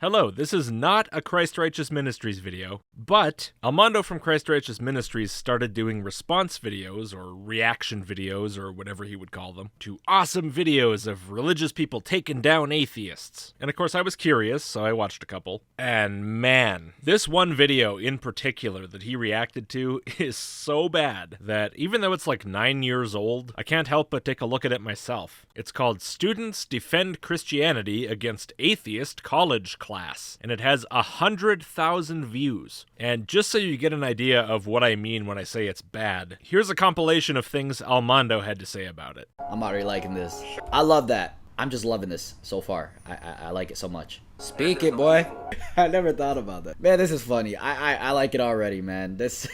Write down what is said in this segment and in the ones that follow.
Hello, this is not a Christ Righteous Ministries video, but Armando from Christ Righteous Ministries started doing response videos, or reaction videos, or whatever he would call them, to awesome videos of religious people taking down atheists. And of course I was curious, so I watched a couple. And man, this one video in particular that he reacted to is so bad that even though it's like 9 years old, I can't help but take a look at it myself. It's called Students Defend Christianity Against Atheist College Class, and it has 100,000 views. And just so you get an idea of what I mean when I say it's bad, here's a compilation of things Armando had to say about it. I'm already liking this. I love that. I'm just loving this so far. I like it so much. Speak it, boy. I never thought about that. Man, this is funny. I like it already, man. This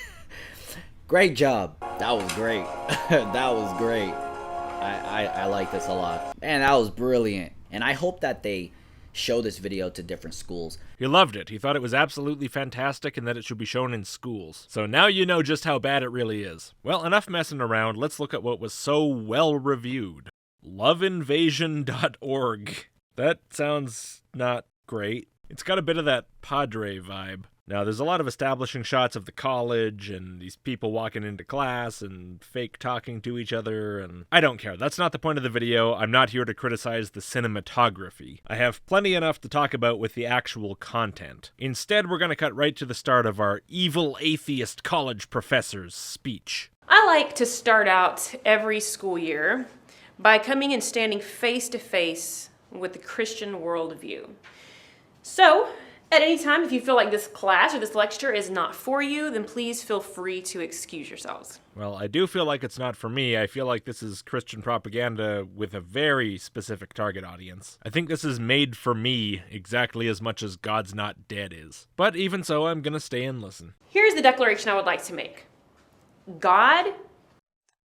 great job. That was great. That was great. I like this a lot. Man, that was brilliant. And I hope that they show this video to different schools. He loved it. He thought it was absolutely fantastic and that it should be shown in schools. So now you know just how bad it really is. Well, enough messing around. Let's look at what was so well reviewed. Loveinvasion.org. That sounds not great. It's got a bit of that Padre vibe. Now, there's a lot of establishing shots of the college and these people walking into class and fake talking to each other, and I don't care. That's not the point of the video. I'm not here to criticize the cinematography. I have plenty enough to talk about with the actual content. Instead, we're going to cut right to the start of our evil atheist college professor's speech. I like to start out every school year by coming and standing face to face with the Christian worldview. So, at any time, if you feel like this class or this lecture is not for you, then please feel free to excuse yourselves. Well, I do feel like it's not for me. I feel like this is Christian propaganda with a very specific target audience. I think this is made for me exactly as much as God's Not Dead is. But even so, I'm gonna stay and listen. Here's the declaration I would like to make. God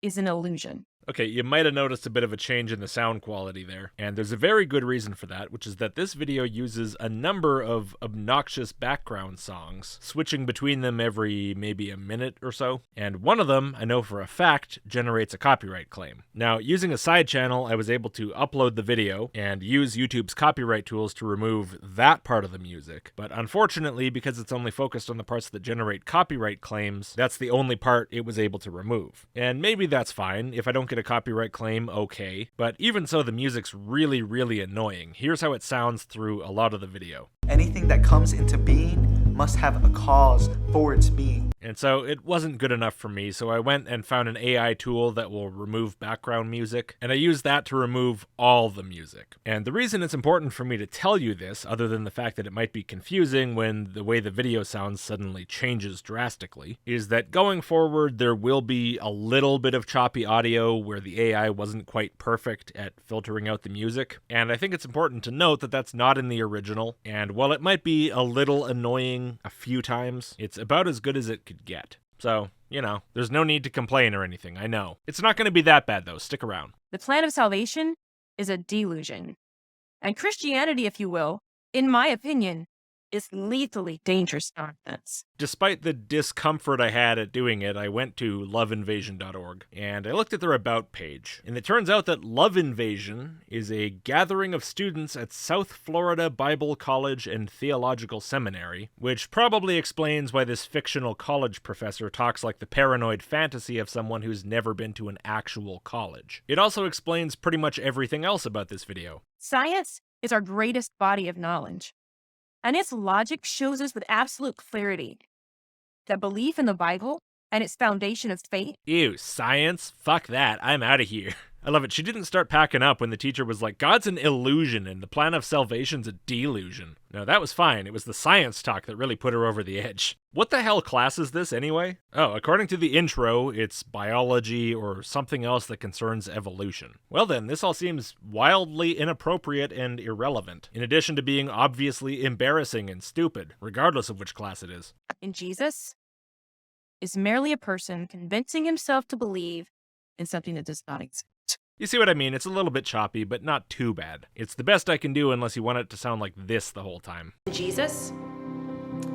is an illusion. Okay, you might have noticed a bit of a change in the sound quality there, and there's a very good reason for that, which is that this video uses a number of obnoxious background songs, switching between them every maybe a minute or so, and one of them, I know for a fact, generates a copyright claim. Now, using a side channel, I was able to upload the video and use YouTube's copyright tools to remove that part of the music, but unfortunately, because it's only focused on the parts that generate copyright claims, that's the only part it was able to remove. And maybe that's fine. If I don't get a copyright claim, okay, but even so, the music's really, really annoying. Here's how it sounds through a lot of the video. Anything that comes into being must have a cause for its being. And so it wasn't good enough for me, so I went and found an AI tool that will remove background music, and I used that to remove all the music. And the reason it's important for me to tell you this, other than the fact that it might be confusing when the way the video sounds suddenly changes drastically, is that going forward there will be a little bit of choppy audio where the AI wasn't quite perfect at filtering out the music, and I think it's important to note that that's not in the original, and while it might be a little annoying a few times, it's about as good as it could get. So, you know, there's no need to complain or anything, I know. It's not going to be that bad though, stick around. The plan of salvation is a delusion. And Christianity, if you will, in my opinion, is lethally dangerous nonsense. Despite the discomfort I had at doing it, I went to loveinvasion.org, and I looked at their About page. And it turns out that Love Invasion is a gathering of students at South Florida Bible College and Theological Seminary, which probably explains why this fictional college professor talks like the paranoid fantasy of someone who's never been to an actual college. It also explains pretty much everything else about this video. Science is our greatest body of knowledge. And its logic shows us with absolute clarity that belief in the Bible and its foundation of faith. Ew, science? Fuck that. I'm out of here. I love it. She didn't start packing up when the teacher was like, God's an illusion and the plan of salvation's a delusion. No, that was fine. It was the science talk that really put her over the edge. What the hell class is this anyway? Oh, according to the intro, it's biology or something else that concerns evolution. Well then, this all seems wildly inappropriate and irrelevant, in addition to being obviously embarrassing and stupid, regardless of which class it is. And Jesus is merely a person convincing himself to believe in something that does not exist. You see what I mean? It's a little bit choppy, but not too bad. It's the best I can do unless you want it to sound like this the whole time. Jesus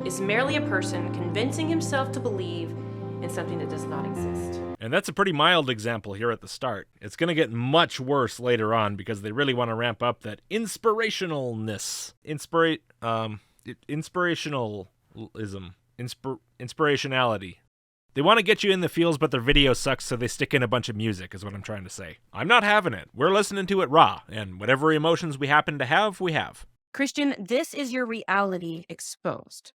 is merely a person convincing himself to believe in something that does not exist. And that's a pretty mild example here at the start. It's going to get much worse later on because they really want to ramp up that inspirationalness. Inspirationality. They want to get you in the feels, but their video sucks, so they stick in a bunch of music, is what I'm trying to say. I'm not having it. We're listening to it raw, and whatever emotions we happen to have, we have. Christian, this is your reality exposed.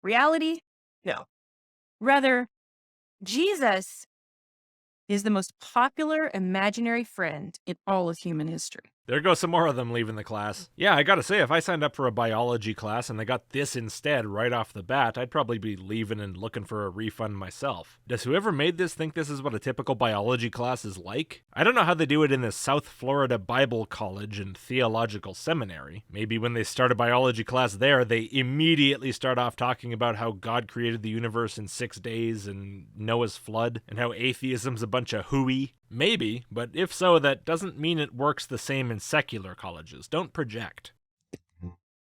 Reality? No. Rather, Jesus is the most popular imaginary friend in all of human history. There go some more of them leaving the class. Yeah, I gotta say, if I signed up for a biology class and I got this instead right off the bat, I'd probably be leaving and looking for a refund myself. Does whoever made this think this is what a typical biology class is like? I don't know how they do it in the South Florida Bible College and Theological Seminary. Maybe when they start a biology class there, they immediately start off talking about how God created the universe in 6 days and Noah's flood, and how atheism's a bunch of hooey. Maybe, but if so, that doesn't mean it works the same in secular colleges. Don't project.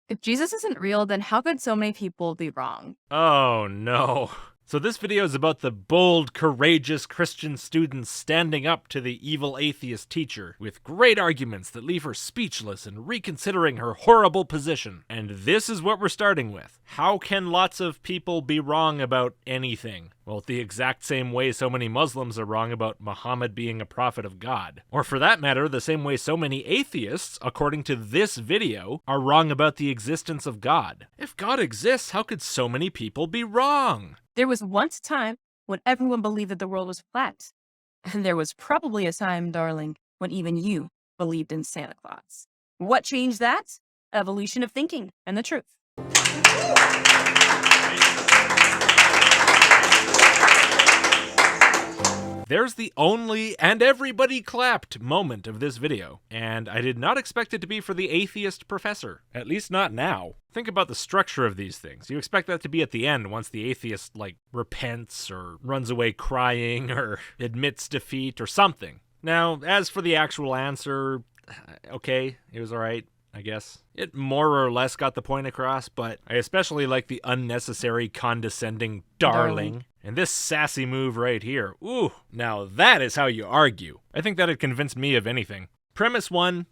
If Jesus isn't real, then how could so many people be wrong? Oh no. So this video is about the bold, courageous Christian students standing up to the evil atheist teacher with great arguments that leave her speechless and reconsidering her horrible position. And this is what we're starting with. How can lots of people be wrong about anything? Well, the exact same way so many Muslims are wrong about Muhammad being a prophet of God. Or for that matter, the same way so many atheists, according to this video, are wrong about the existence of God. If God exists, how could so many people be wrong? There was once a time when everyone believed that the world was flat. And there was probably a time, darling, when even you believed in Santa Claus. What changed that? Evolution of thinking and the truth. There's the only and everybody clapped moment of this video, and I did not expect it to be for the atheist professor, at least not now. Think about the structure of these things. You expect that to be at the end once the atheist, repents or runs away crying or admits defeat or something. Now, as for the actual answer, okay, it was alright, I guess. It more or less got the point across, but I especially like the unnecessary condescending darling. And this sassy move right here, ooh, now that is how you argue. I think that'd convince me of anything. Premise 1,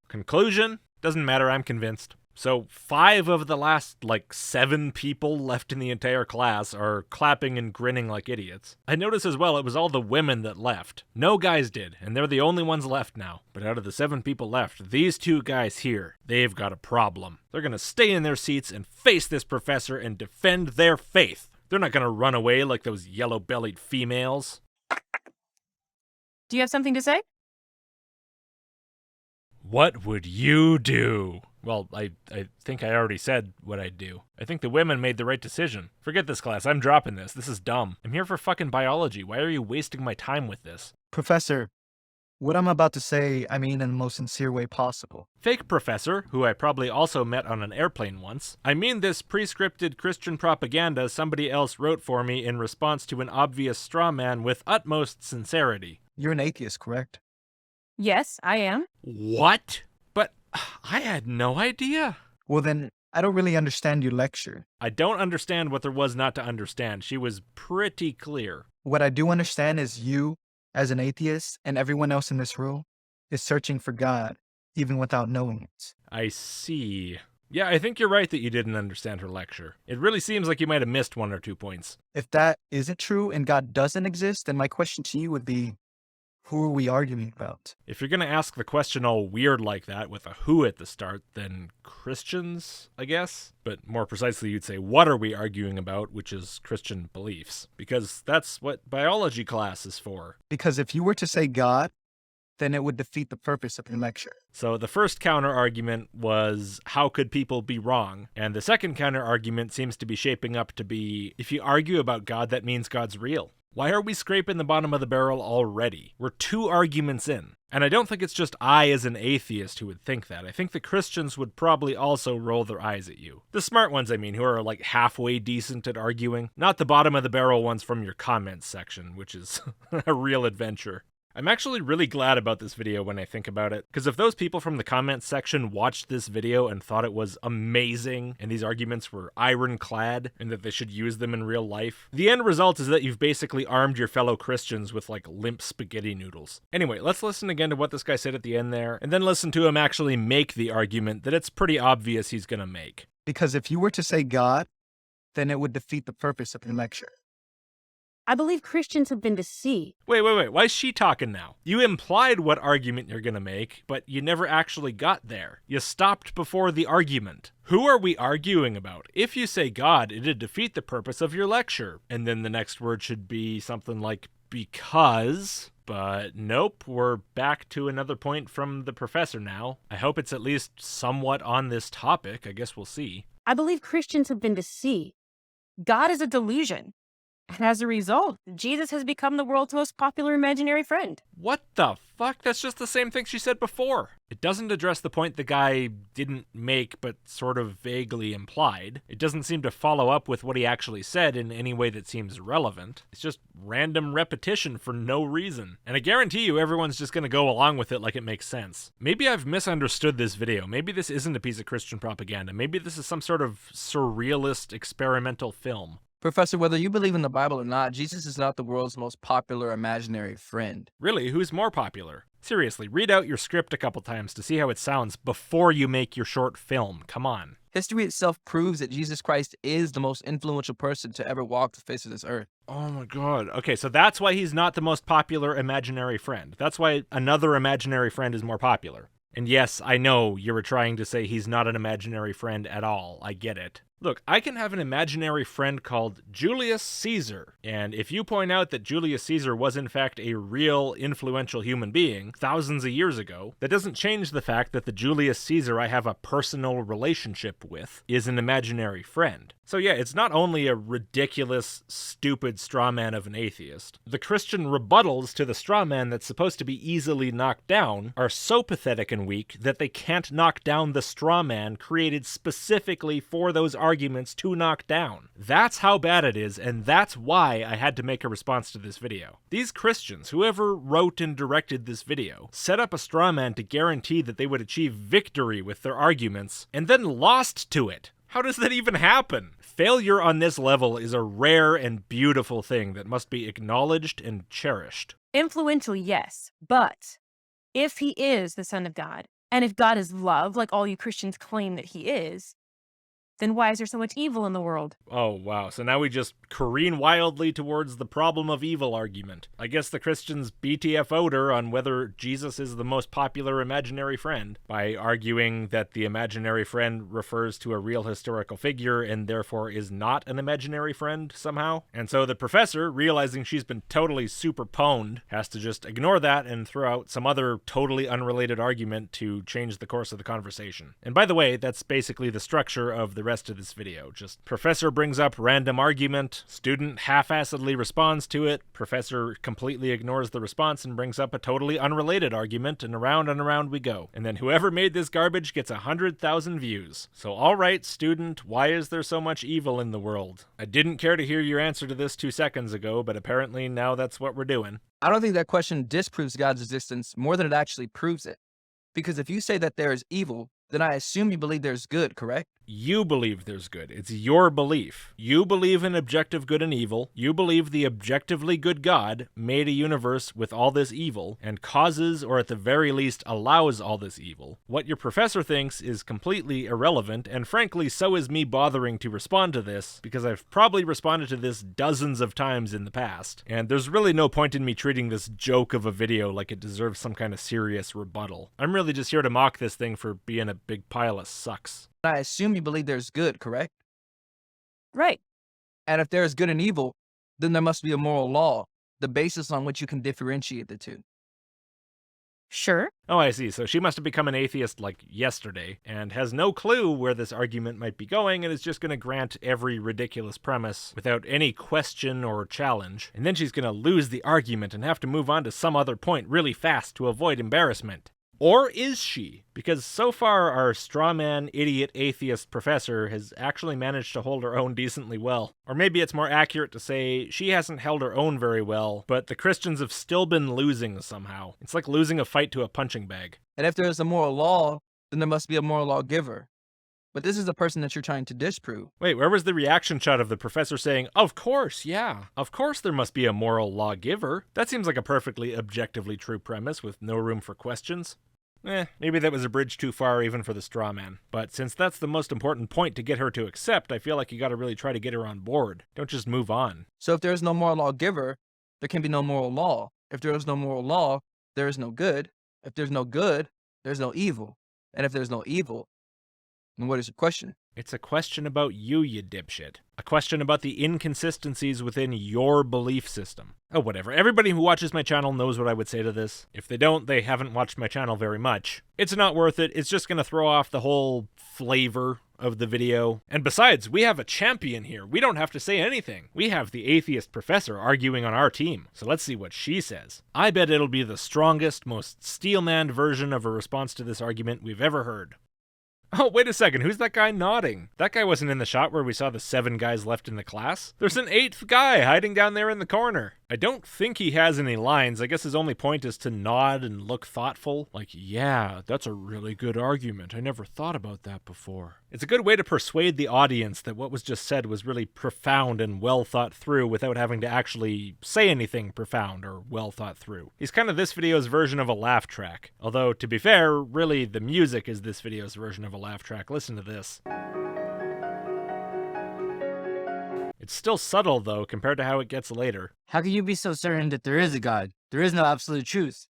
conclusion, doesn't matter, I'm convinced. So 5 of the last, 7 people left in the entire class are clapping and grinning like idiots. I noticed as well it was all the women that left. No guys did, and they're the only ones left now. But out of the 7 people left, these 2 guys here, they've got a problem. They're gonna stay in their seats and face this professor and defend their faith. They're not gonna run away like those yellow-bellied females. Do you have something to say? What would you do? Well, I think I already said what I'd do. I think the women made the right decision. Forget this class, I'm dropping this. This is dumb. I'm here for fucking biology. Why are you wasting my time with this? Professor, what I'm about to say, I mean in the most sincere way possible. Fake professor, who I probably also met on an airplane once. I mean this pre-scripted Christian propaganda somebody else wrote for me in response to an obvious straw man with utmost sincerity. You're an atheist, correct? Yes, I am. What? But I had no idea. Well then, I don't really understand your lecture. I don't understand what there was not to understand. She was pretty clear. What I do understand is you, as an atheist, and everyone else in this room, is searching for God, even without knowing it. I see. Yeah, I think you're right that you didn't understand her lecture. It really seems like you might have missed 1 or 2 points. If that isn't true and God doesn't exist, then my question to you would be, who are we arguing about? If you're going to ask the question all weird like that with a who at the start, then Christians, I guess? But more precisely, you'd say, what are we arguing about, which is Christian beliefs? Because that's what biology class is for. Because if you were to say God, then it would defeat the purpose of your lecture. So the first counter-argument was, how could people be wrong? And the second counter-argument seems to be shaping up to be, if you argue about God, that means God's real. Why are we scraping the bottom of the barrel already? We're 2 arguments in. And I don't think it's just I as an atheist who would think that. I think the Christians would probably also roll their eyes at you. The smart ones, I mean, who are halfway decent at arguing. Not the bottom of the barrel ones from your comments section, which is a real adventure. I'm actually really glad about this video when I think about it, because if those people from the comments section watched this video and thought it was amazing, and these arguments were ironclad, and that they should use them in real life, the end result is that you've basically armed your fellow Christians with like limp spaghetti noodles. Anyway, let's listen again to what this guy said at the end there, and then listen to him actually make the argument that it's pretty obvious he's gonna make. Because if you were to say God, then it would defeat the purpose of your lecture. I believe Christians have been deceived. Wait, why is she talking now? You implied what argument you're gonna make, but you never actually got there. You stopped before the argument. Who are we arguing about? If you say God, it'd defeat the purpose of your lecture. And then the next word should be something like because... But nope, we're back to another point from the professor now. I hope it's at least somewhat on this topic. I guess we'll see. I believe Christians have been deceived. God is a delusion. And as a result, Jesus has become the world's most popular imaginary friend. What the fuck? That's just the same thing she said before. It doesn't address the point the guy didn't make but sort of vaguely implied. It doesn't seem to follow up with what he actually said in any way that seems relevant. It's just random repetition for no reason. And I guarantee you everyone's just gonna go along with it like it makes sense. Maybe I've misunderstood this video. Maybe this isn't a piece of Christian propaganda. Maybe this is some sort of surrealist experimental film. Professor, whether you believe in the Bible or not, Jesus is not the world's most popular imaginary friend. Really, who's more popular? Seriously, read out your script a couple times to see how it sounds before you make your short film. Come on. History itself proves that Jesus Christ is the most influential person to ever walk the face of this earth. Oh my god. Okay, so that's why he's not the most popular imaginary friend. That's why another imaginary friend is more popular. And yes, I know you were trying to say he's not an imaginary friend at all. I get it. Look, I can have an imaginary friend called Julius Caesar, and if you point out that Julius Caesar was in fact a real influential human being thousands of years ago, that doesn't change the fact that the Julius Caesar I have a personal relationship with is an imaginary friend. So yeah, it's not only a ridiculous, stupid straw man of an atheist. The Christian rebuttals to the straw man that's supposed to be easily knocked down are so pathetic and weak that they can't knock down the straw man created specifically for those arguments to knock down. That's how bad it is, and that's why I had to make a response to this video. These Christians, whoever wrote and directed this video, set up a straw man to guarantee that they would achieve victory with their arguments, and then lost to it. How does that even happen? Failure on this level is a rare and beautiful thing that must be acknowledged and cherished. Influential, yes, but if he is the Son of God, and if God is love, like all you Christians claim that he is, then why is there so much evil in the world? Oh, wow. So now we just careen wildly towards the problem of evil argument. I guess the Christians BTFO'd her on whether Jesus is the most popular imaginary friend by arguing that the imaginary friend refers to a real historical figure and therefore is not an imaginary friend somehow. And so the professor, realizing she's been totally super pwned, has to just ignore that and throw out some other totally unrelated argument to change the course of the conversation. And by the way, that's basically the structure of the rest of this video. Just professor brings up random argument, student half-assedly responds to it, professor completely ignores the response and brings up a totally unrelated argument, and around we go. And then whoever made this garbage gets 100,000 views. So alright, student, why is there so much evil in the world? I didn't care to hear your answer to this 2 seconds ago, but apparently now that's what we're doing. I don't think that question disproves God's existence more than it actually proves it. Because if you say that there is evil, then I assume you believe there's good, correct? You believe there's good. It's your belief. You believe in objective good and evil. You believe the objectively good God made a universe with all this evil and causes, or at the very least allows, all this evil. What your professor thinks is completely irrelevant, and frankly, so is me bothering to respond to this, because I've probably responded to this dozens of times in the past, and there's really no point in me treating this joke of a video like it deserves some kind of serious rebuttal. I'm really just here to mock this thing for being a big pile of sucks. I assume you believe there's good, correct? Right. And if there is good and evil, then there must be a moral law, the basis on which you can differentiate the two. Sure. Oh, I see. So she must have become an atheist like yesterday and has no clue where this argument might be going and is just going to grant every ridiculous premise without any question or challenge. And then she's going to lose the argument and have to move on to some other point really fast to avoid embarrassment. Or is she? Because so far our strawman, idiot, atheist professor has actually managed to hold her own decently well. Or maybe it's more accurate to say she hasn't held her own very well, but the Christians have still been losing somehow. It's like losing a fight to a punching bag. And if there is a moral law, then there must be a moral lawgiver. But this is the person that you're trying to disprove. Wait, where was the reaction shot of the professor saying, of course, yeah, of course there must be a moral lawgiver? That seems like a perfectly objectively true premise with no room for questions. Maybe that was a bridge too far even for the straw man. But since that's the most important point to get her to accept, I feel like you gotta really try to get her on board. Don't just move on. So if there is no moral lawgiver, there can be no moral law. If there is no moral law, there is no good. If there's no good, there's no evil. And if there's no evil, then what is your question? It's a question about you dipshit. A question about the inconsistencies within your belief system. Oh, whatever. Everybody who watches my channel knows what I would say to this. If they don't, they haven't watched my channel very much. It's not worth it. It's just gonna throw off the whole flavor of the video. And besides, we have a champion here. We don't have to say anything. We have the atheist professor arguing on our team. So let's see what she says. I bet it'll be the strongest, most steel-manned version of a response to this argument we've ever heard. Oh, wait a second, who's that guy nodding? That guy wasn't in the shot where we saw the 7 guys left in the class. There's an 8th guy hiding down there in the corner. I don't think he has any lines. I guess his only point is to nod and look thoughtful. Like, yeah, that's a really good argument. I never thought about that before. It's a good way to persuade the audience that what was just said was really profound and well thought through without having to actually say anything profound or well thought through. He's kind of this video's version of a laugh track. Although, to be fair, really the music is this video's version of a laugh track. Listen to this. It's still subtle, though, compared to how it gets later. How can you be so certain that there is a God? There is no absolute truth.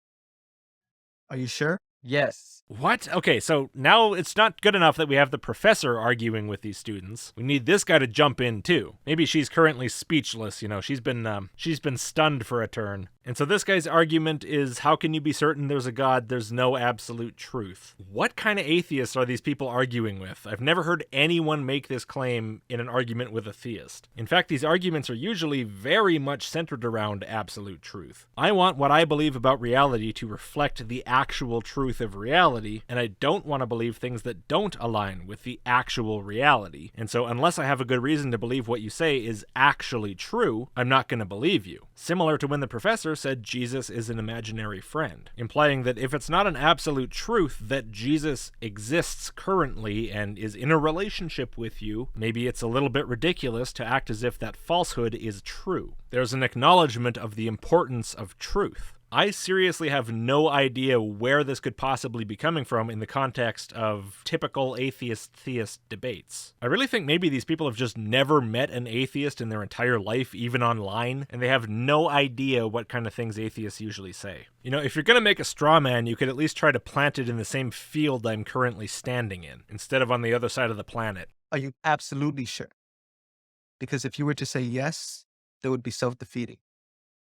Are you sure? Yes. What? Okay, so now it's not good enough that we have the professor arguing with these students. We need this guy to jump in, too. Maybe she's currently speechless, you know, she's been stunned for a turn. And so this guy's argument is, how can you be certain there's a God? There's no absolute truth. What kind of atheists are these people arguing with? I've never heard anyone make this claim in an argument with a theist. In fact, these arguments are usually very much centered around absolute truth. I want what I believe about reality to reflect the actual truth of reality, and I don't want to believe things that don't align with the actual reality. And so unless I have a good reason to believe what you say is actually true, I'm not going to believe you. Similar to when the professor said Jesus is an imaginary friend, implying that if it's not an absolute truth that Jesus exists currently and is in a relationship with you, maybe it's a little bit ridiculous to act as if that falsehood is true. There's an acknowledgement of the importance of truth. I seriously have no idea where this could possibly be coming from in the context of typical atheist-theist debates. I really think maybe these people have just never met an atheist in their entire life, even online, and they have no idea what kind of things atheists usually say. You know, if you're gonna make a straw man, you could at least try to plant it in the same field I'm currently standing in, instead of on the other side of the planet. Are you absolutely sure? Because if you were to say yes, that would be self-defeating.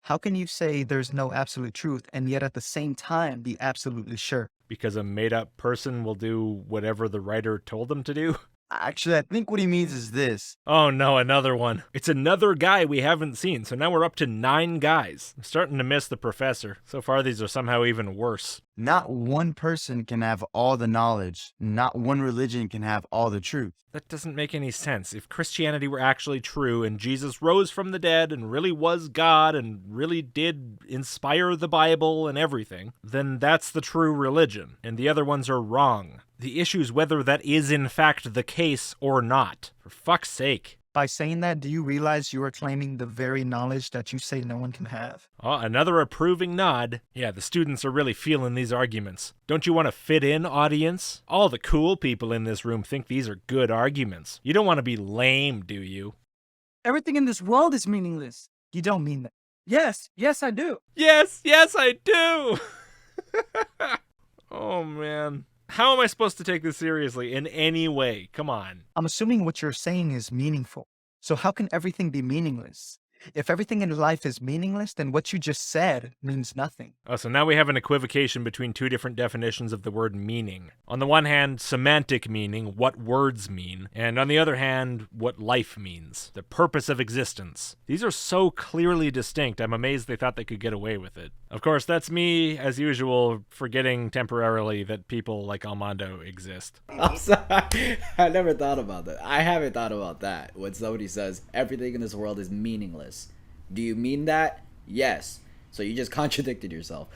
How can you say there's no absolute truth and yet at the same time be absolutely sure? Because a made-up person will do whatever the writer told them to do? Actually, I think what he means is this. Oh no, another one. It's another guy we haven't seen, so now we're up to 9 guys. I'm starting to miss the professor. So far these are somehow even worse. Not one person can have all the knowledge. Not one religion can have all the truth. That doesn't make any sense. If Christianity were actually true and Jesus rose from the dead and really was God and really did inspire the Bible and everything, then that's the true religion, and the other ones are wrong. The issue is whether that is in fact the case or not. For fuck's sake. By saying that, do you realize you are claiming the very knowledge that you say no one can have? Oh, another approving nod. Yeah, the students are really feeling these arguments. Don't you want to fit in, audience? All the cool people in this room think these are good arguments. You don't want to be lame, do you? Everything in this world is meaningless. You don't mean that. Yes, I do. Yes, I do! Oh, man. How am I supposed to take this seriously in any way? Come on. I'm assuming what you're saying is meaningful. So how can everything be meaningless? If everything in life is meaningless, then what you just said means nothing. Oh, so now we have an equivocation between 2 different definitions of the word meaning. On the one hand, semantic meaning, what words mean, and on the other hand, what life means, the purpose of existence. These are so clearly distinct, I'm amazed they thought they could get away with it. Of course, that's me, as usual, forgetting temporarily that people like Armando exist. I'm sorry. I never thought about that. I haven't thought about that when somebody says everything in this world is meaningless. Do you mean that? Yes. So you just contradicted yourself.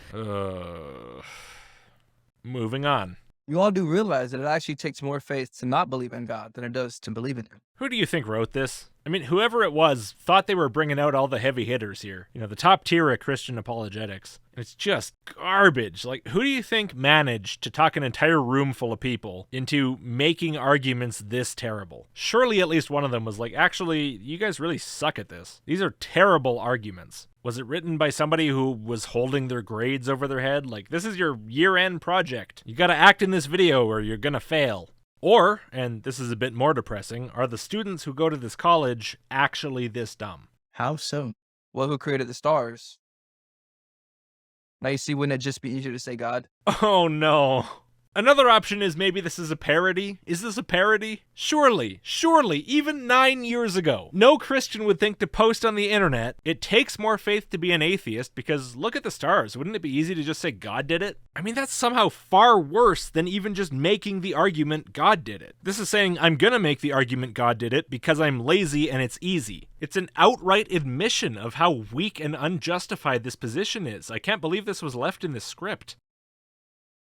Moving on. You all do realize that it actually takes more faith to not believe in God than it does to believe in Him. Who do you think wrote this? I mean, whoever it was thought they were bringing out all the heavy hitters here. You know, the top tier of Christian apologetics. And it's just garbage. Like, who do you think managed to talk an entire room full of people into making arguments this terrible? Surely at least one of them was like, actually, you guys really suck at this. These are terrible arguments. Was it written by somebody who was holding their grades over their head? Like, this is your year-end project. You gotta act in this video or you're gonna fail. Or, and this is a bit more depressing, are the students who go to this college actually this dumb? How so? Well, who created the stars? Now you see, wouldn't it just be easier to say God? Oh no. Another option is maybe this is a parody. Is this a parody? Surely, even 9 years ago, no Christian would think to post on the internet, it takes more faith to be an atheist because look at the stars. Wouldn't it be easy to just say God did it? I mean, that's somehow far worse than even just making the argument God did it. This is saying I'm gonna make the argument God did it because I'm lazy and it's easy. It's an outright admission of how weak and unjustified this position is. I can't believe this was left in the script.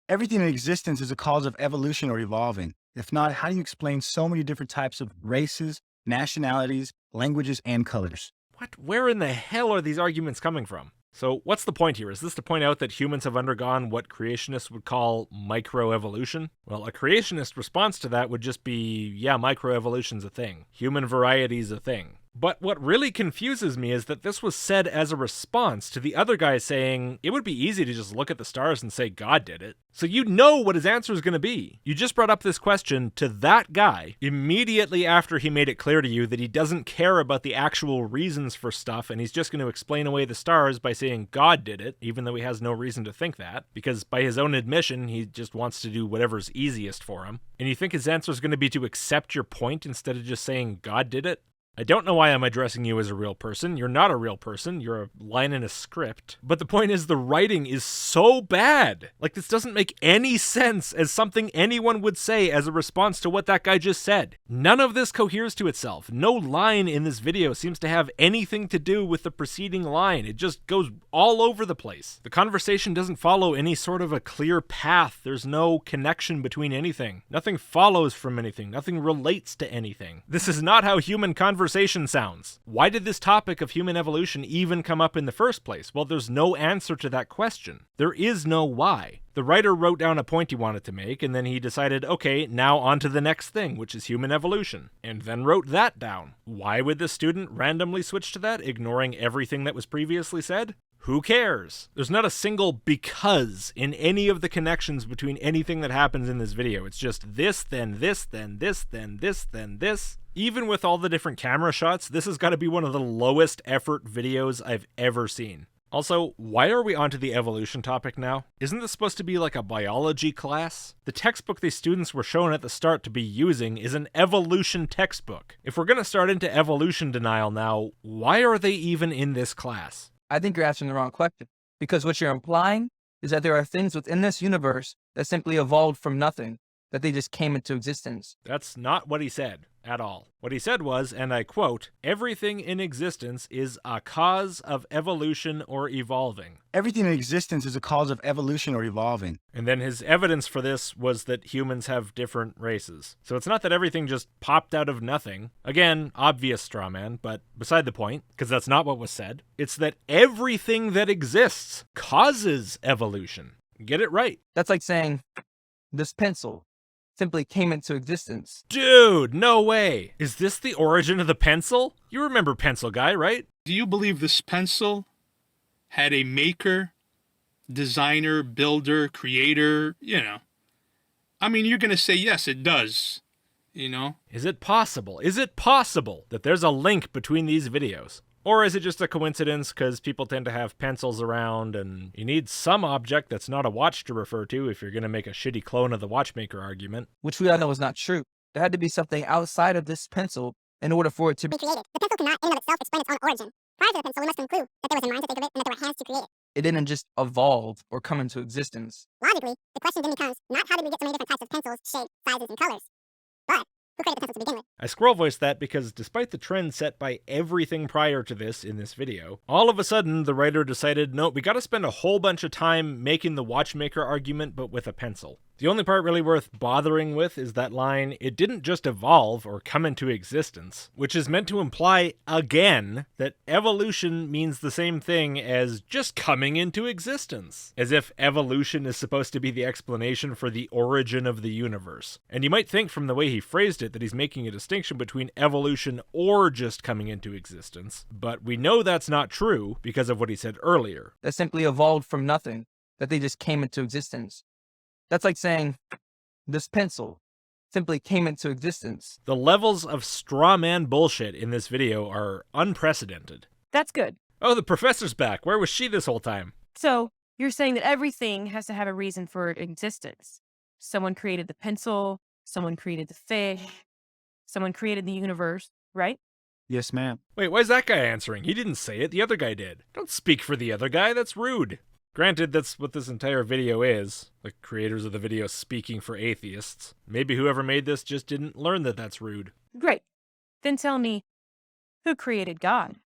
Everything in existence is a cause of evolution or evolving. If not, how do you explain so many different types of races, nationalities, languages, and colors? What? Where in the hell are these arguments coming from? So what's the point here? Is this to point out that humans have undergone what creationists would call microevolution? Well, a creationist response to that would just be, yeah, microevolution's a thing. Human variety's a thing. But what really confuses me is that this was said as a response to the other guy saying, it would be easy to just look at the stars and say God did it. So you know what his answer is going to be. You just brought up this question to that guy immediately after he made it clear to you that he doesn't care about the actual reasons for stuff and he's just going to explain away the stars by saying God did it, even though he has no reason to think that, because by his own admission, he just wants to do whatever's easiest for him. And you think his answer is going to be to accept your point instead of just saying God did it? I don't know why I'm addressing you as a real person. You're not a real person. You're a line in a script. But the point is the writing is so bad. Like, this doesn't make any sense as something anyone would say as a response to what that guy just said. None of this coheres to itself. No line in this video seems to have anything to do with the preceding line. It just goes all over the place. The conversation doesn't follow any sort of a clear path. There's no connection between anything. Nothing follows from anything. Nothing relates to anything. This is not how human conversation sounds. Why did this topic of human evolution even come up in the first place? Well, there's no answer to that question. There is no why. The writer wrote down a point he wanted to make, and then he decided, okay, now on to the next thing, which is human evolution, and then wrote that down. Why would the student randomly switch to that, ignoring everything that was previously said? Who cares? There's not a single because in any of the connections between anything that happens in this video. It's just this, then this, then this, then this, then this. Even with all the different camera shots, this has got to be one of the lowest effort videos I've ever seen. Also, why are we onto the evolution topic now? Isn't this supposed to be like a biology class? The textbook these students were shown at the start to be using is an evolution textbook. If we're going to start into evolution denial now, why are they even in this class? I think you're asking the wrong question. Because what you're implying is that there are things within this universe that simply evolved from nothing, that they just came into existence. That's not what he said at all. What he said was, and I quote, everything in existence is a cause of evolution or evolving. Everything in existence is a cause of evolution or evolving. And then his evidence for this was that humans have different races. So it's not that everything just popped out of nothing. Again, obvious straw man, but beside the point, because that's not what was said. It's that everything that exists causes evolution. Get it right. That's like saying, this pencil simply came into existence. Dude, no way. Is this the origin of the pencil? You remember Pencil Guy, right? Do you believe this pencil had a maker, designer, builder, creator, I mean, you're going to say, yes, it does, Is it possible that there's a link between these videos? Or is it just a coincidence because people tend to have pencils around and you need some object that's not a watch to refer to if you're going to make a shitty clone of the watchmaker argument? Which we all know is not true. There had to be something outside of this pencil in order for it to be created. The pencil cannot in and of itself explain its own origin. Prior to the pencil, we must conclude that there was a mind to think of it and that there were hands to create it. It didn't just evolve or come into existence. Logically, the question then becomes not how did we get so many different types of pencils, shapes, sizes, and colors, but who created the pencil to begin with? I scroll voiced that because despite the trend set by everything prior to this in this video, all of a sudden the writer decided, no, we gotta spend a whole bunch of time making the watchmaker argument but with a pencil. The only part really worth bothering with is that line, it didn't just evolve or come into existence, which is meant to imply, again, that evolution means the same thing as just coming into existence. As if evolution is supposed to be the explanation for the origin of the universe. And you might think from the way he phrased it that he's making a distinction between evolution or just coming into existence, but we know that's not true because of what he said earlier. That simply evolved from nothing, that they just came into existence. That's like saying this pencil simply came into existence. The levels of straw man bullshit in this video are unprecedented. That's good. Oh, the professor's back. Where was she this whole time? So you're saying that everything has to have a reason for existence. Someone created the pencil, someone created the fish, someone created the universe, right? Yes, ma'am. Wait, why is that guy answering? He didn't say it. The other guy did. Don't speak for the other guy. That's rude. Granted, that's what this entire video is. The creators of the video speaking for atheists. Maybe whoever made this just didn't learn that that's rude. Great. Then tell me, who created God?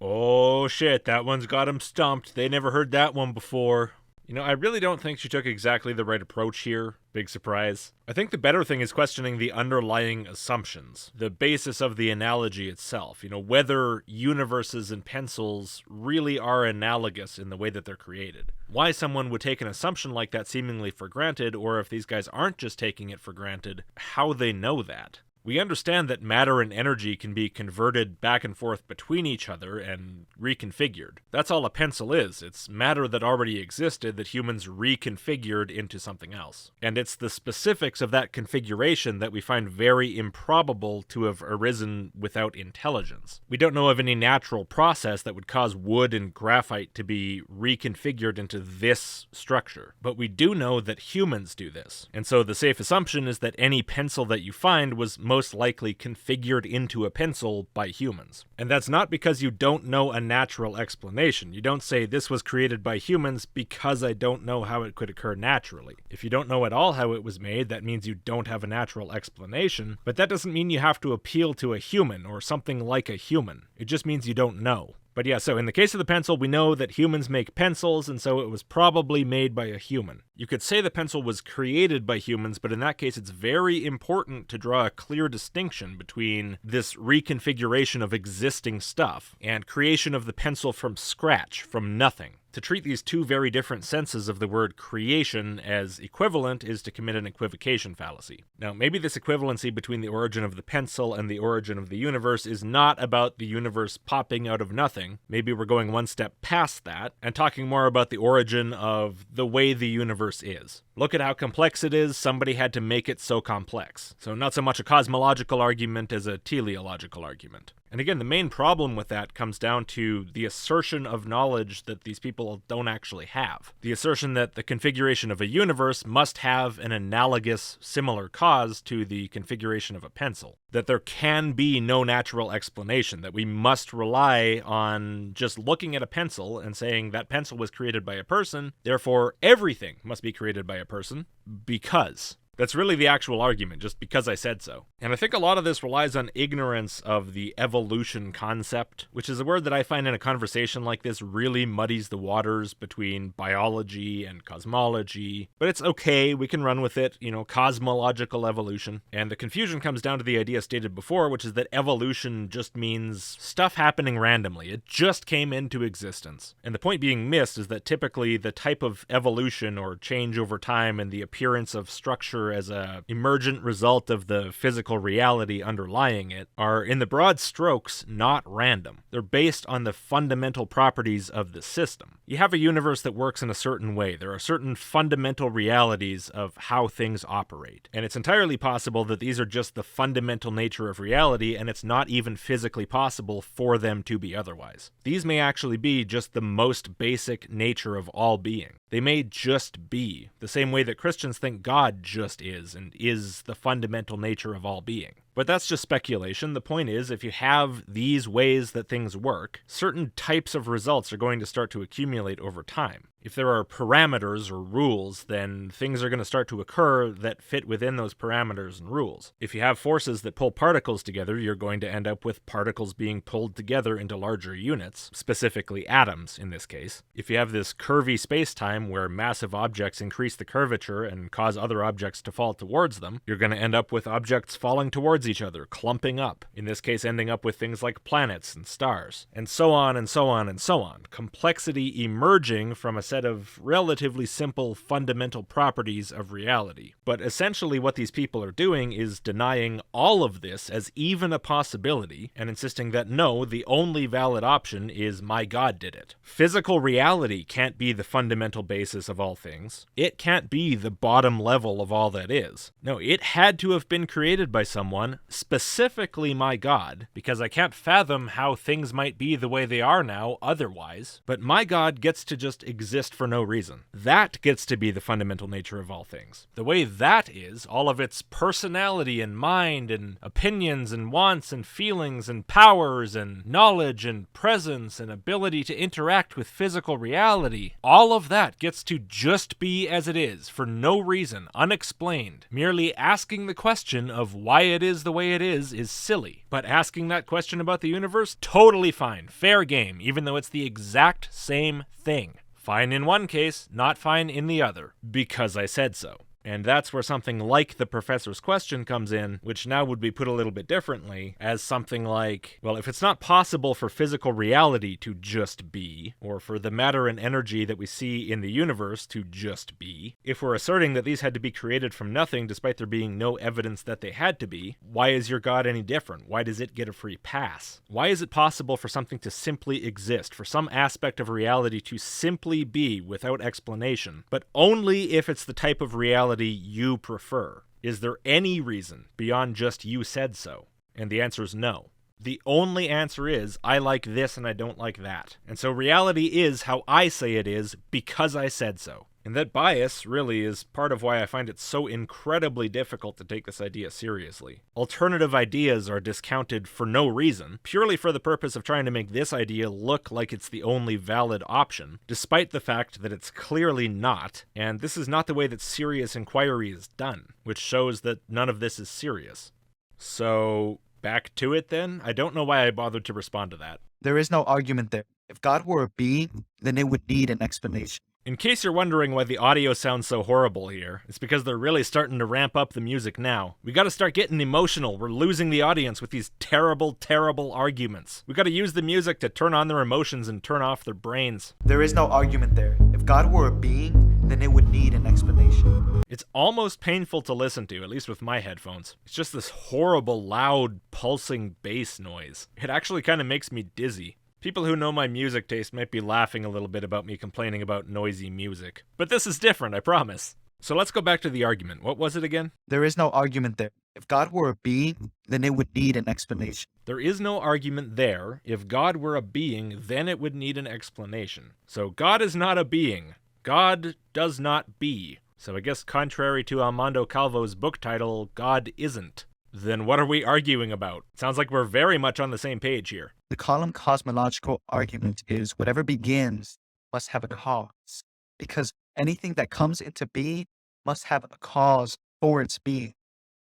Oh shit, that one's got him stumped. They never heard that one before. You know, I really don't think she took exactly the right approach here. Big surprise. I think the better thing is questioning the underlying assumptions, the basis of the analogy itself. You know, whether universes and pencils really are analogous in the way that they're created. Why someone would take an assumption like that seemingly for granted, or if these guys aren't just taking it for granted, how they know that. We understand that matter and energy can be converted back and forth between each other and reconfigured. That's all a pencil is. It's matter that already existed that humans reconfigured into something else. And it's the specifics of that configuration that we find very improbable to have arisen without intelligence. We don't know of any natural process that would cause wood and graphite to be reconfigured into this structure. But we do know that humans do this. And so the safe assumption is that any pencil that you find was most likely configured into a pencil by humans. And that's not because you don't know a natural explanation. You don't say this was created by humans because I don't know how it could occur naturally. If you don't know at all how it was made, that means you don't have a natural explanation, but that doesn't mean you have to appeal to a human or something like a human. It just means you don't know. But yeah, so in the case of the pencil, we know that humans make pencils, and so it was probably made by a human. You could say the pencil was created by humans, but in that case, it's very important to draw a clear distinction between this reconfiguration of existing stuff and creation of the pencil from scratch, from nothing. To treat these two very different senses of the word creation as equivalent is to commit an equivocation fallacy. Now, maybe this equivalency between the origin of the pencil and the origin of the universe is not about the universe popping out of nothing. Maybe we're going one step past that and talking more about the origin of the way the universe is. Look at how complex it is, somebody had to make it so complex. So not so much a cosmological argument as a teleological argument. And again, the main problem with that comes down to the assertion of knowledge that these people don't actually have. The assertion that the configuration of a universe must have an analogous, similar cause to the configuration of a pencil. That there can be no natural explanation, that we must rely on just looking at a pencil and saying that pencil was created by a person, therefore everything must be created by a person, because. That's really the actual argument, just because I said so. And I think a lot of this relies on ignorance of the evolution concept, which is a word that I find in a conversation like this really muddies the waters between biology and cosmology. But it's okay, we can run with it, cosmological evolution. And the confusion comes down to the idea stated before, which is that evolution just means stuff happening randomly. It just came into existence. And the point being missed is that typically the type of evolution or change over time and the appearance of structure as a emergent result of the physical reality underlying it are, in the broad strokes, not random. They're based on the fundamental properties of the system. You have a universe that works in a certain way. There are certain fundamental realities of how things operate. And it's entirely possible that these are just the fundamental nature of reality, and it's not even physically possible for them to be otherwise. These may actually be just the most basic nature of all being. They may just be, the same way that Christians think God just is, and is the fundamental nature of all being. But that's just speculation. The point is, if you have these ways that things work, certain types of results are going to start to accumulate over time. If there are parameters or rules, then things are going to start to occur that fit within those parameters and rules. If you have forces that pull particles together, you're going to end up with particles being pulled together into larger units, specifically atoms in this case. If you have this curvy space-time where massive objects increase the curvature and cause other objects to fall towards them, you're going to end up with objects falling towards each other, clumping up, in this case ending up with things like planets and stars, and so on and so on and so on. Complexity emerging from a set of relatively simple fundamental properties of reality. But essentially what these people are doing is denying all of this as even a possibility and insisting that no, the only valid option is my God did it. Physical reality can't be the fundamental basis of all things. It can't be the bottom level of all that is. No, it had to have been created by someone, specifically my God, because I can't fathom how things might be the way they are now otherwise, but my God gets to just exist for no reason. That gets to be the fundamental nature of all things. The way that is, all of its personality and mind and opinions and wants and feelings and powers and knowledge and presence and ability to interact with physical reality, all of that gets to just be as it is, for no reason, unexplained. Merely asking the question of why it is the way it is silly. But asking that question about the universe, totally fine. Fair game, even though it's the exact same thing. Fine in one case, not fine in the other, because I said so. And that's where something like the professor's question comes in, which now would be put a little bit differently, as something like, well, if it's not possible for physical reality to just be, or for the matter and energy that we see in the universe to just be, if we're asserting that these had to be created from nothing despite there being no evidence that they had to be, why is your God any different? Why does it get a free pass? Why is it possible for something to simply exist, for some aspect of reality to simply be without explanation, but only if it's the type of reality you prefer? Is there any reason beyond just you said so? And the answer is no. The only answer is, I like this and I don't like that. And so reality is how I say it is because I said so. And that bias really is part of why I find it so incredibly difficult to take this idea seriously. Alternative ideas are discounted for no reason, purely for the purpose of trying to make this idea look like it's the only valid option, despite the fact that it's clearly not, and this is not the way that serious inquiry is done, which shows that none of this is serious. So, back to it then? I don't know why I bothered to respond to that. There is no argument there. If God were a being, then it would need an explanation. In case you're wondering why the audio sounds so horrible here, it's because they're really starting to ramp up the music now. We gotta start getting emotional. We're losing the audience with these terrible, terrible arguments. We gotta use the music to turn on their emotions and turn off their brains. There is no argument there. If God were a being, then it would need an explanation. It's almost painful to listen to, at least with my headphones. It's just this horrible, loud, pulsing bass noise. It actually kind of makes me dizzy. People who know my music taste might be laughing a little bit about me complaining about noisy music. But this is different, I promise. So let's go back to the argument. What was it again? There is no argument there. If God were a being, then it would need an explanation. There is no argument there. If God were a being, then it would need an explanation. So God is not a being. God does not be. So I guess contrary to Armando Calvo's book title, God isn't. Then what are we arguing about? Sounds like we're very much on the same page here. The column cosmological argument is whatever begins must have a cause, because anything that comes into being must have a cause for its being.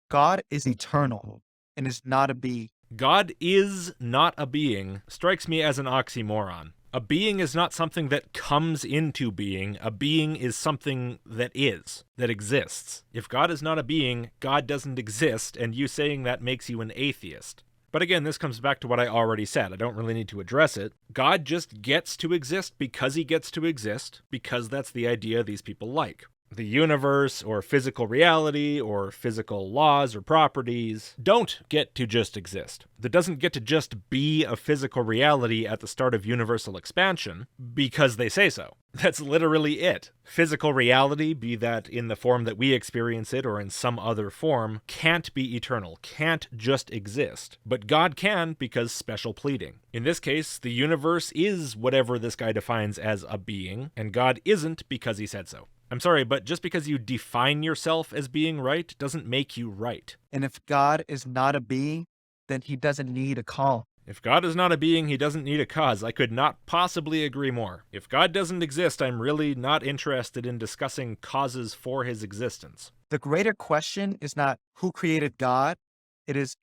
God is eternal and is not a being. God is not a being strikes me as an oxymoron. A being is not something that comes into being. A being is something that is, that exists. If God is not a being, God doesn't exist, and you saying that makes you an atheist. But again, this comes back to what I already said. I don't really need to address it. God just gets to exist because he gets to exist, because that's the idea these people like. The universe, or physical reality, or physical laws or properties don't get to just exist. That doesn't get to just be a physical reality at the start of universal expansion because they say so. That's literally it. Physical reality, be that in the form that we experience it or in some other form, can't be eternal, can't just exist. But God can because special pleading. In this case, the universe is whatever this guy defines as a being, and God isn't because he said so. I'm sorry, but just because you define yourself as being right doesn't make you right. And if God is not a being, then he doesn't need a call. If God is not a being, he doesn't need a cause. I could not possibly agree more. If God doesn't exist, I'm really not interested in discussing causes for his existence. The greater question is not who created God, it is,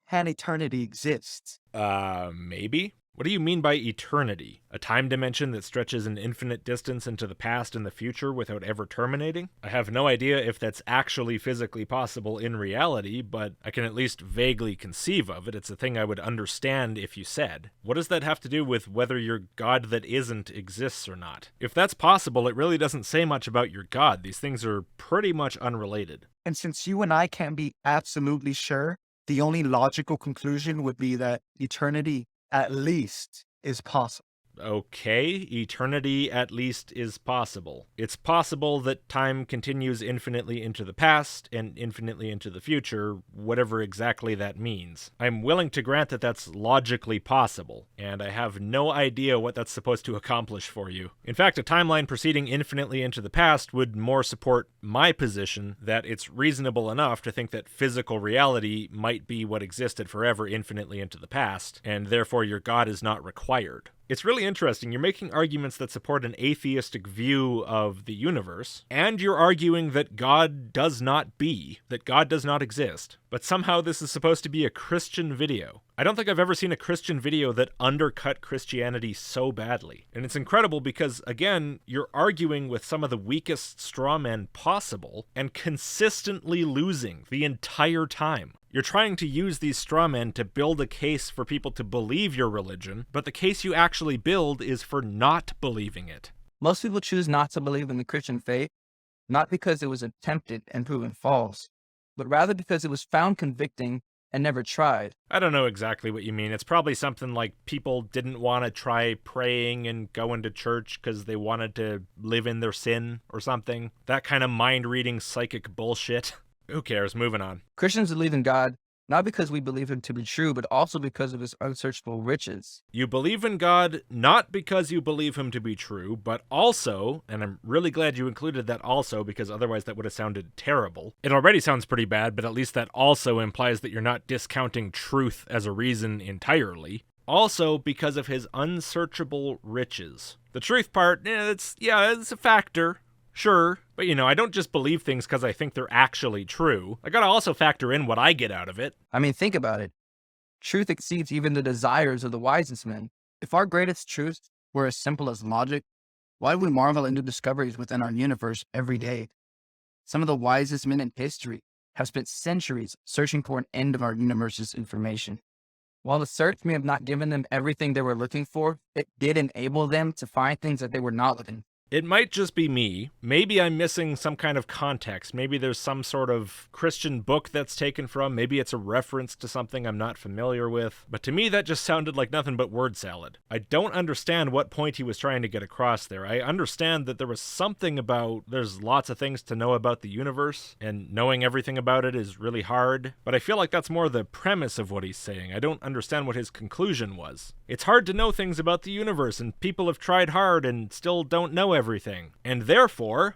can eternity exist? Maybe? What do you mean by eternity? A time dimension that stretches an infinite distance into the past and the future without ever terminating? I have no idea if that's actually physically possible in reality, but I can at least vaguely conceive of it. It's a thing I would understand if you said. What does that have to do with whether your God that isn't exists or not? If that's possible, it really doesn't say much about your God. These things are pretty much unrelated. And since you and I can't be absolutely sure, the only logical conclusion would be that eternity at least is possible. Okay, eternity at least is possible. It's possible that time continues infinitely into the past and infinitely into the future, whatever exactly that means. I'm willing to grant that that's logically possible, and I have no idea what that's supposed to accomplish for you. In fact, a timeline proceeding infinitely into the past would more support my position that it's reasonable enough to think that physical reality might be what existed forever infinitely into the past, and therefore your God is not required. It's really interesting. You're making arguments that support an atheistic view of the universe, and you're arguing that God does not be, that God does not exist. But somehow this is supposed to be a Christian video. I don't think I've ever seen a Christian video that undercut Christianity so badly. And it's incredible because, again, you're arguing with some of the weakest straw men possible and consistently losing the entire time. You're trying to use these straw men to build a case for people to believe your religion, but the case you actually build is for not believing it. Most people choose not to believe in the Christian faith, not because it was attempted and proven false, but rather because it was found convicting and never tried. I don't know exactly what you mean. It's probably something like people didn't want to try praying and going to church because they wanted to live in their sin or something. That kind of mind-reading psychic bullshit. Who cares? Moving on. Christians believe in God not because we believe him to be true, but also because of his unsearchable riches. You believe in God not because you believe him to be true, but also, and I'm really glad you included that also because otherwise that would have sounded terrible. It already sounds pretty bad, but at least that also implies that you're not discounting truth as a reason entirely. Also because of his unsearchable riches. The truth part, it's a factor. Sure, but I don't just believe things because I think they're actually true. I gotta also factor in what I get out of it. I mean, think about it. Truth exceeds even the desires of the wisest men. If our greatest truths were as simple as logic, why would we marvel at new discoveries within our universe every day? Some of the wisest men in history have spent centuries searching for an end of our universe's information. While the search may have not given them everything they were looking for, it did enable them to find things that they were not looking. It might just be me. Maybe I'm missing some kind of context. Maybe there's some sort of Christian book that's taken from. Maybe it's a reference to something I'm not familiar with. But to me, that just sounded like nothing but word salad. I don't understand what point he was trying to get across there. I understand that there was something about there's lots of things to know about the universe, and knowing everything about it is really hard. But I feel like that's more the premise of what he's saying. I don't understand what his conclusion was. It's hard to know things about the universe, and people have tried hard and still don't know everything. And therefore,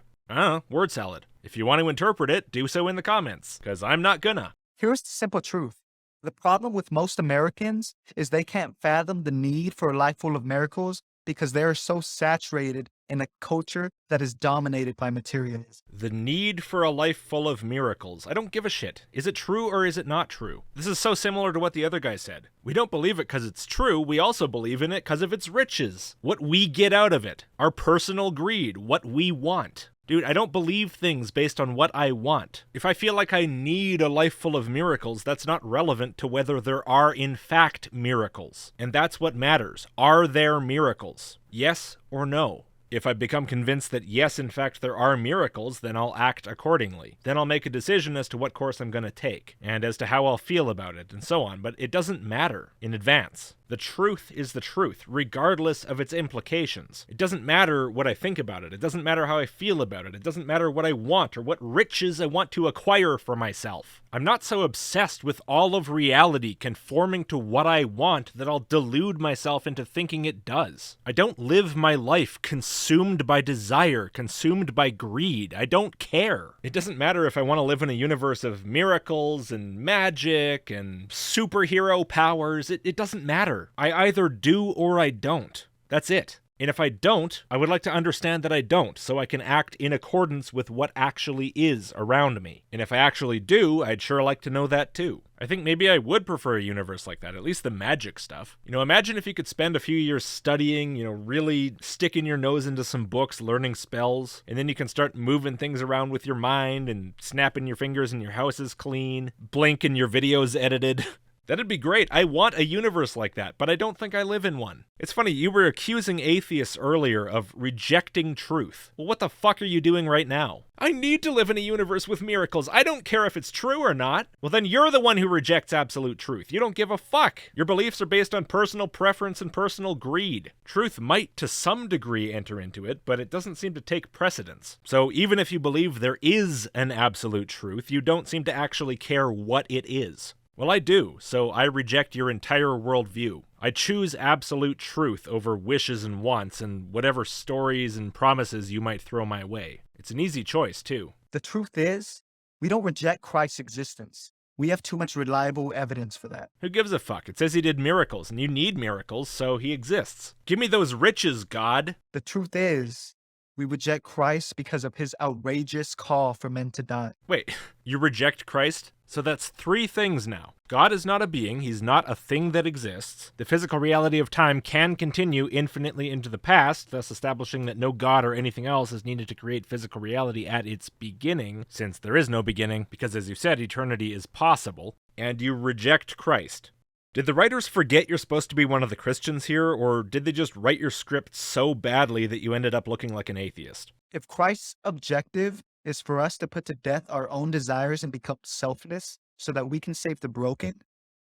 word salad. If you want to interpret it, do so in the comments, because I'm not gonna. Here's the simple truth. The problem with most Americans is they can't fathom the need for a life full of miracles because they are so saturated in a culture that is dominated by materialism. The need for a life full of miracles. I don't give a shit. Is it true or is it not true? This is so similar to what the other guy said. We don't believe it because it's true. We also believe in it because of its riches. What we get out of it. Our personal greed. What we want. Dude, I don't believe things based on what I want. If I feel like I need a life full of miracles, that's not relevant to whether there are in fact miracles. And that's what matters. Are there miracles? Yes or no? If I become convinced that yes, in fact, there are miracles, then I'll act accordingly. Then I'll make a decision as to what course I'm going to take, and as to how I'll feel about it, and so on. But it doesn't matter in advance. The truth is the truth, regardless of its implications. It doesn't matter what I think about it. It doesn't matter how I feel about it. It doesn't matter what I want or what riches I want to acquire for myself. I'm not so obsessed with all of reality conforming to what I want that I'll delude myself into thinking it does. I don't live my life consumed consumed by desire, consumed by greed. I don't care. It doesn't matter if I want to live in a universe of miracles and magic and superhero powers. It doesn't matter. I either do or I don't. That's it. And if I don't, I would like to understand that I don't, so I can act in accordance with what actually is around me. And if I actually do, I'd sure like to know that too. I think maybe I would prefer a universe like that, at least the magic stuff. Imagine if you could spend a few years studying, really sticking your nose into some books, learning spells, and then you can start moving things around with your mind and snapping your fingers and your house is clean, blink and your video's edited. That'd be great. I want a universe like that, but I don't think I live in one. It's funny, you were accusing atheists earlier of rejecting truth. Well, what the fuck are you doing right now? I need to live in a universe with miracles. I don't care if it's true or not. Well, then you're the one who rejects absolute truth. You don't give a fuck. Your beliefs are based on personal preference and personal greed. Truth might, to some degree, enter into it, but it doesn't seem to take precedence. So even if you believe there is an absolute truth, you don't seem to actually care what it is. Well, I do, so I reject your entire worldview. I choose absolute truth over wishes and wants and whatever stories and promises you might throw my way. It's an easy choice, too. The truth is, we don't reject Christ's existence. We have too much reliable evidence for that. Who gives a fuck? It says he did miracles, and you need miracles, so he exists. Give me those riches, God. The truth is, we reject Christ because of his outrageous call for men to die. Wait, you reject Christ? So that's three things now. God is not a being, he's not a thing that exists. The physical reality of time can continue infinitely into the past, thus establishing that no God or anything else is needed to create physical reality at its beginning, since there is no beginning, because as you said, eternity is possible. And you reject Christ. Did the writers forget you're supposed to be one of the Christians here, or did they just write your script so badly that you ended up looking like an atheist? If Christ's objective is for us to put to death our own desires and become selfless so that we can save the broken,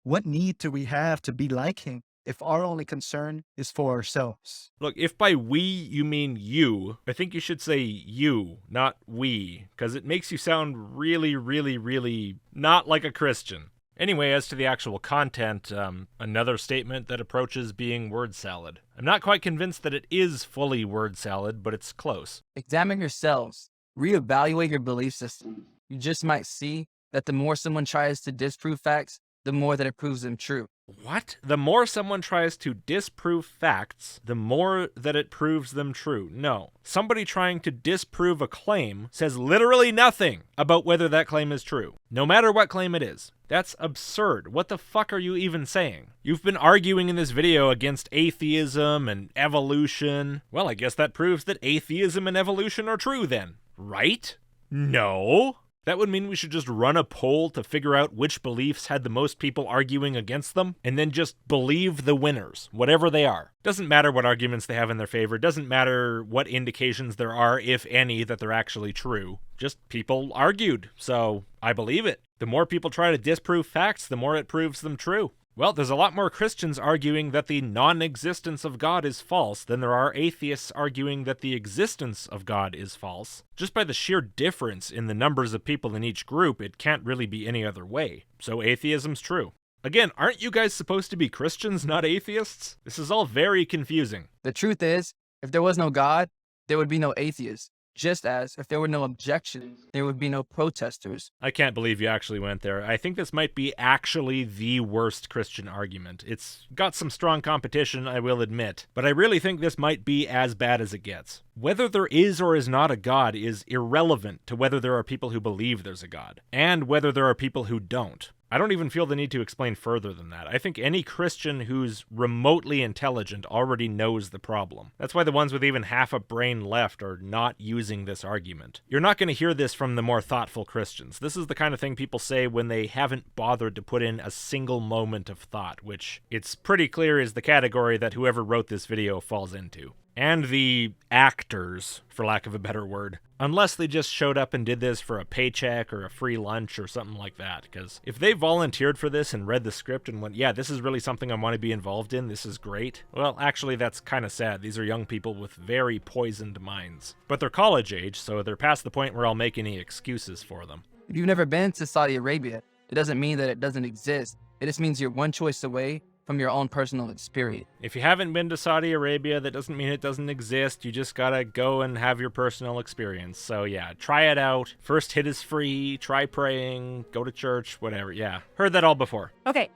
what need do we have to be like him if our only concern is for ourselves? Look, if by we you mean you, I think you should say you, not we, because it makes you sound really, really, really not like a Christian. Anyway, as to the actual content, another statement that approaches being word salad. I'm not quite convinced that it is fully word salad, but it's close. Examine yourselves. Reevaluate your belief system. You just might see that the more someone tries to disprove facts, the more that it proves them true. What? The more someone tries to disprove facts, the more that it proves them true. No. Somebody trying to disprove a claim says literally nothing about whether that claim is true, no matter what claim it is. That's absurd. What the fuck are you even saying? You've been arguing in this video against atheism and evolution. Well, I guess that proves that atheism and evolution are true then, right? No. That would mean we should just run a poll to figure out which beliefs had the most people arguing against them, and then just believe the winners, whatever they are. Doesn't matter what arguments they have in their favor, doesn't matter what indications there are, if any, that they're actually true. Just people argued, so I believe it. The more people try to disprove facts, the more it proves them true. Well, there's a lot more Christians arguing that the non-existence of God is false than there are atheists arguing that the existence of God is false. Just by the sheer difference in the numbers of people in each group, it can't really be any other way. So atheism's true. Again, aren't you guys supposed to be Christians, not atheists? This is all very confusing. The truth is, if there was no God, there would be no atheists. Just as if there were no objections, there would be no protesters. I can't believe you actually went there. I think this might be actually the worst Christian argument. It's got some strong competition, I will admit, but I really think this might be as bad as it gets. Whether there is or is not a God is irrelevant to whether there are people who believe there's a God, and whether there are people who don't. I don't even feel the need to explain further than that. I think any Christian who's remotely intelligent already knows the problem. That's why the ones with even half a brain left are not using this argument. You're not going to hear this from the more thoughtful Christians. This is the kind of thing people say when they haven't bothered to put in a single moment of thought, which it's pretty clear is the category that whoever wrote this video falls into. And the actors, for lack of a better word. Unless they just showed up and did this for a paycheck or a free lunch or something like that. Because if they volunteered for this and read the script and went, yeah, this is really something I want to be involved in, this is great. Well, actually, that's kind of sad. These are young people with very poisoned minds. But they're college age, so they're past the point where I'll make any excuses for them. If you've never been to Saudi Arabia, it doesn't mean that it doesn't exist. It just means you're one choice away from your own personal experience. If you haven't been to Saudi Arabia, that doesn't mean it doesn't exist. You just gotta go and have your personal experience. So yeah, try it out. First hit is free. Try praying. Go to church. Whatever. Yeah, heard that all before. Okay,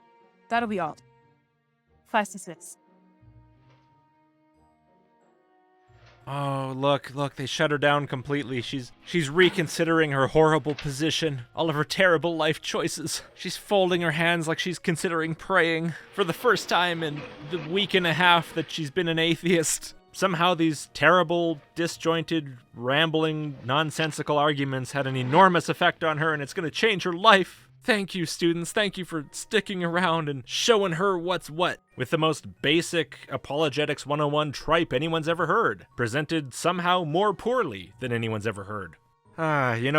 that'll be all. Class dismissed. Oh, look, they shut her down completely. She's reconsidering her horrible position, all of her terrible life choices. She's folding her hands like she's considering praying for the first time in the week and a half that she's been an atheist. Somehow these terrible, disjointed, rambling, nonsensical arguments had an enormous effect on her, and it's going to change her life. Thank you, students. Thank you for sticking around and showing her what's what. With the most basic Apologetics 101 tripe anyone's ever heard, presented somehow more poorly than anyone's ever heard.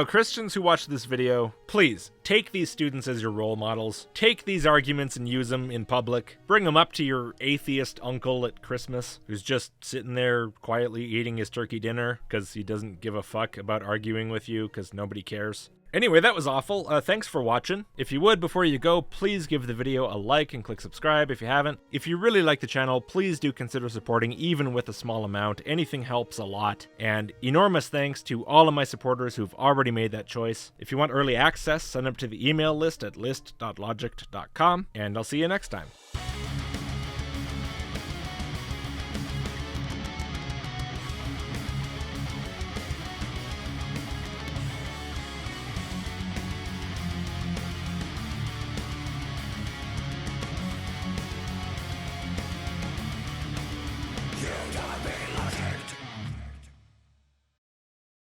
Christians who watch this video, please, take these students as your role models. Take these arguments and use them in public. Bring them up to your atheist uncle at Christmas, who's just sitting there quietly eating his turkey dinner because he doesn't give a fuck about arguing with you because nobody cares. Anyway, that was awful. Thanks for watching. If you would, before you go, please give the video a like and click subscribe if you haven't. If you really like the channel, please do consider supporting even with a small amount. Anything helps a lot. And enormous thanks to all of my supporters who've already made that choice. If you want early access, sign up to the email list at list.logicked.com, and I'll see you next time.